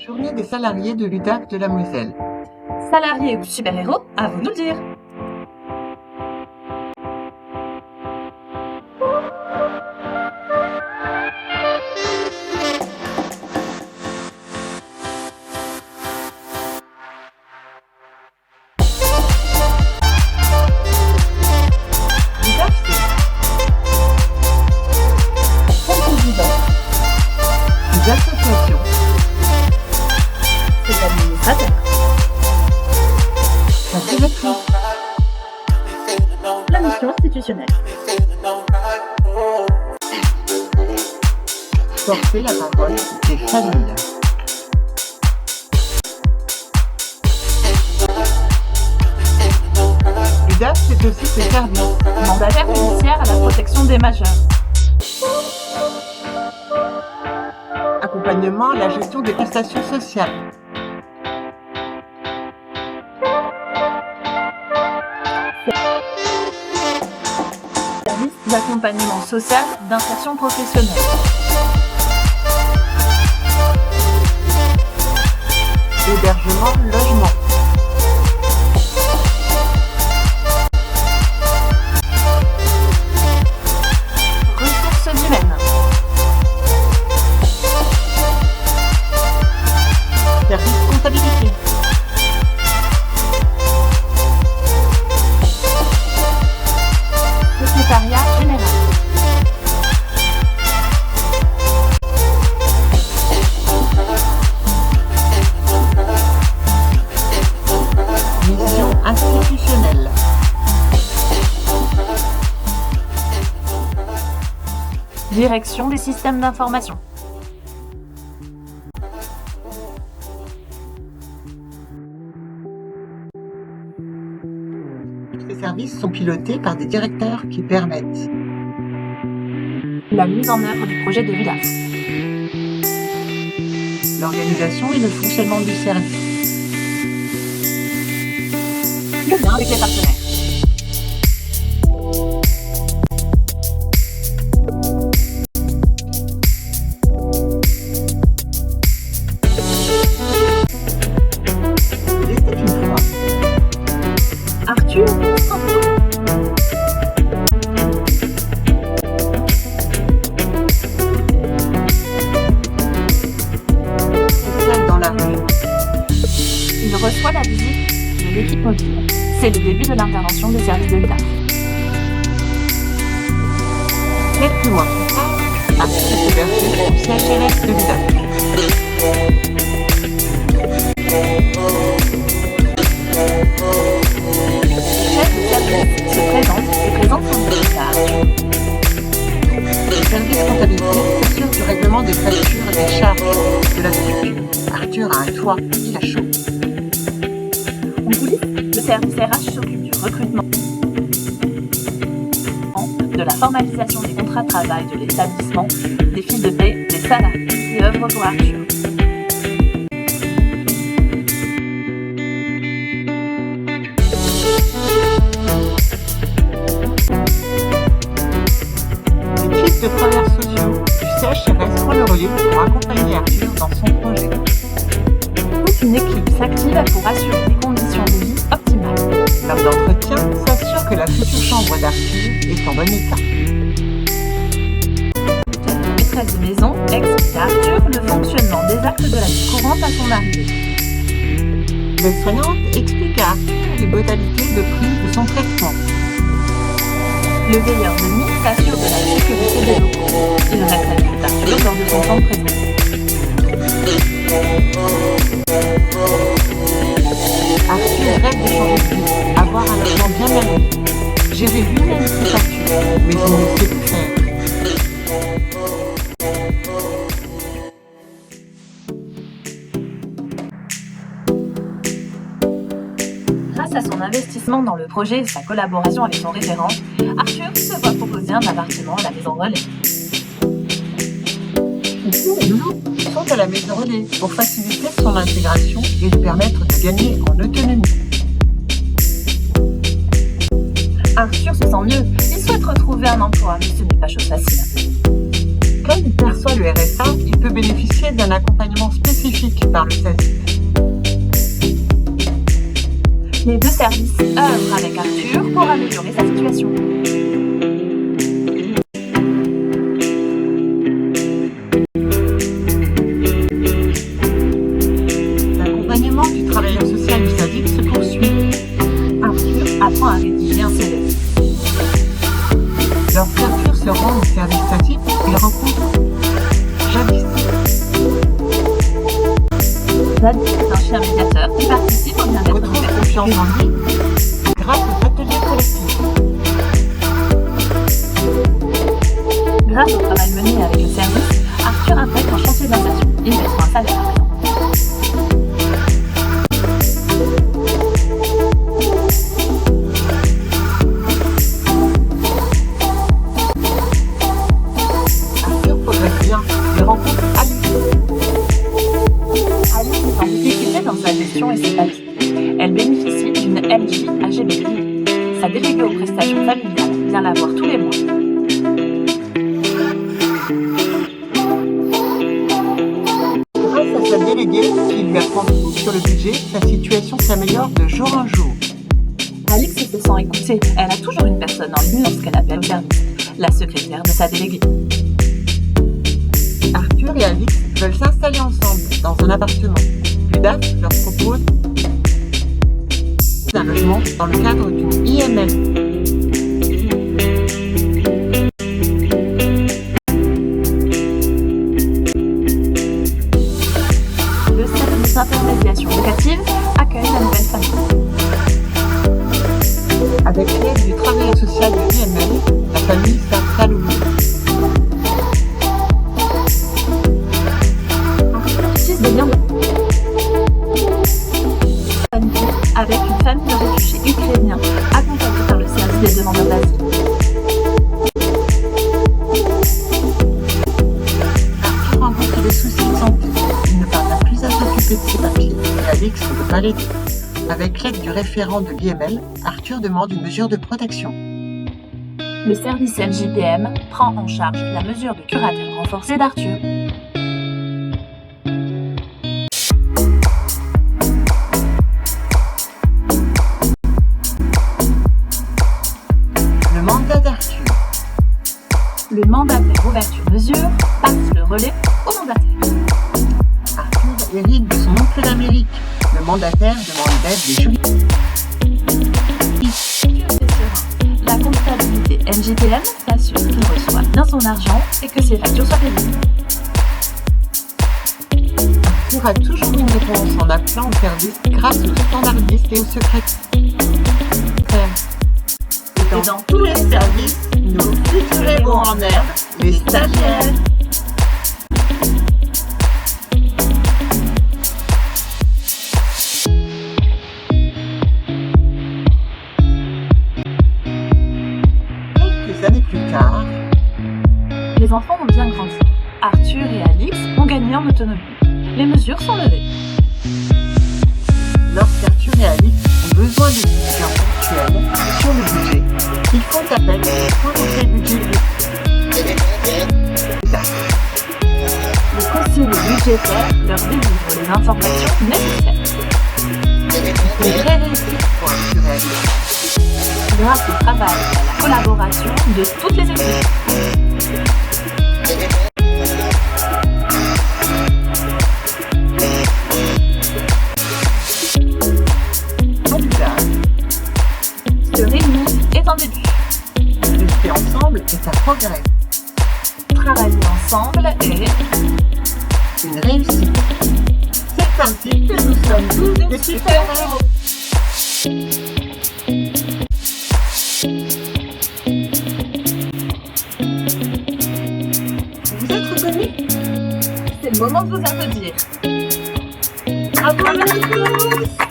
Journée des salariés de l'UDAC de la Moselle. Salariés ou super-héros, à vous de nous le dire. Les associations. C'est administrateur. La directrice. La mission institutionnelle. Porter la parole des familles. L'UDAC, c'est aussi ses services. Mandataire judiciaire à la protection des majeurs. Accompagnement à la gestion des prestations sociales. Service d'accompagnement social d'insertion professionnelle. Hébergement, logement. Ressources humaines. Service comptabilité. Secrétariat général. Mission institutionnelle. Direction des systèmes d'information. Ces services sont pilotés par des directeurs qui permettent La mise en œuvre du projet de l'UDAC. l'organisation et le fonctionnement du service. Le lien avec les partenaires. C'était une fois. Arthur Santos. Social dans la rue. Il reçoit la visite de l'équipe mobile. C'est le début de l'intervention des services de l'UDAC. Quelques mois plus tard, Arthur est hébergé au CHRS de l'UDAC. Le chef de service se présente son hectare. Le service comptabilité s'assure du règlement des factures et des charges de la sécu. Arthur a un toit, il a chaud. En coulisses, le service RH s'occupe du recrutement, de la formalisation des contrats de travail de l'établissement, des fiches de paie, des salariés qui œuvrent pour Arthur. L'équipe de travailleurs sociaux du CHRS prend le relais pour accompagner Arthur dans son projet. Toute une équipe s'active pour assurer des conditions de vie optimales. Lors d'entretien, s'assure que la future chambre d'Arthur est en bon état. La maîtresse de maison explique à Arthur le fonctionnement des actes de la vie courante à son arrivée. L'aide-soignante explique à Arthur les modalités de prise de son traitement. Le veilleur de nuit s'assure de la sécurité des locaux. Il reste avec Arthur lors de son temps de présence. Arthur rêve de changer de vie, avoir un logement bien mérité, gérer lui-même ses factures, mais il ne sait plus faire. Grâce à son investissement dans le projet et sa collaboration avec son référent, Arthur se voit proposer un appartement à la maison Relais. Ici, les loulous sont à la maison Relais pour faciliter son intégration et lui permettre de gagner en autonomie. Arthur se sent mieux. Il souhaite retrouver un emploi, mais ce n'est pas chose facile. Quand il perçoit le RSA, il peut bénéficier d'un accompagnement spécifique par le SASIF. Les deux services œuvrent avec Arthur pour améliorer sa situation. L'accompagnement du travailleur social du SASIF se poursuit. Arthur apprend à rédiger un CV. Lorsqu'Arthur se rend au service SASIF, il rencontre Jadis. Jadis est un chien médiateur qui participe au bien-être Retrouve humain. confiance en lui grâce aux ateliers collectifs. Grâce au travail mené avec le service, Arthur intègre un chantier d'insertion. Il reçoit un salaire à présent. Arthur progresse bien et rencontre Alice. Alice est en difficulté dans sa gestion et ses papiers. Elle bénéficie d'une LJ AGBI. Sa déléguée aux prestations familiales vient la voir tous les mois. Grâce à sa déléguée qui lui apprend tout sur le budget, sa situation s'améliore de jour en jour. Alix se sent écoutée. Elle a toujours une personne en ligne lorsqu'elle appelle au service, la secrétaire de sa déléguée. Arthur et Alice veulent s'installer ensemble dans un appartement. L'UDAF leur propose un logement dans le cadre d'une IML. Le service d'intermédiation locative accueille la nouvelle famille. Avec l'aide du travailleur social de l'IML, la famille s'installe au mieux. Arthur tisse des liens avec une famille de réfugiés ukrainiens accompagnés par le service des demandeurs d'asile. Arthur rencontre des soucis de santé. Il ne parvient plus à s'occuper de ses papiers et Alix ne peut pas l'aider. Avec l'aide du référent de l'IML, Arthur demande une mesure de protection. Le service LJPM prend en charge la mesure de curatelle renforcée d'Arthur. Le mandat d'Arthur. Le mandataire ouverture mesure passe le relais au mandataire. Arthur hérite de son oncle d'Amérique. Le mandataire demande l'aide des juristes. La comptabilité NJPM s'assure qu'il reçoit bien son argent et que ses factures soient payées. Arthur a toujours une réponse en appelant au service grâce aux standardistes et aux secrétaires. Et dans tous les services, nos futurs héros en herbe, les stagiaires. Quelques années plus tard, Les enfants ont bien grandi. Arthur et Alix ont gagné en autonomie. Les mesures sont levées. lorsqu'Arthur et Alix ont besoin de soutien ponctuel sur le budget, ils font appel au conseil budgétaire. Le conseiller budgétaire leur délivre les informations nécessaires. C'est une vraie réussite pour Arthur et Alix. Grâce au travail et à la collaboration de toutes les équipes. Se réunir est un début. Rester ensemble est un progrès, Travailler ensemble est une réussite. C'est ainsi que nous sommes tous des super-héros. Vous êtes reconnus? c'est le moment de vous applaudir. Bravo à tous!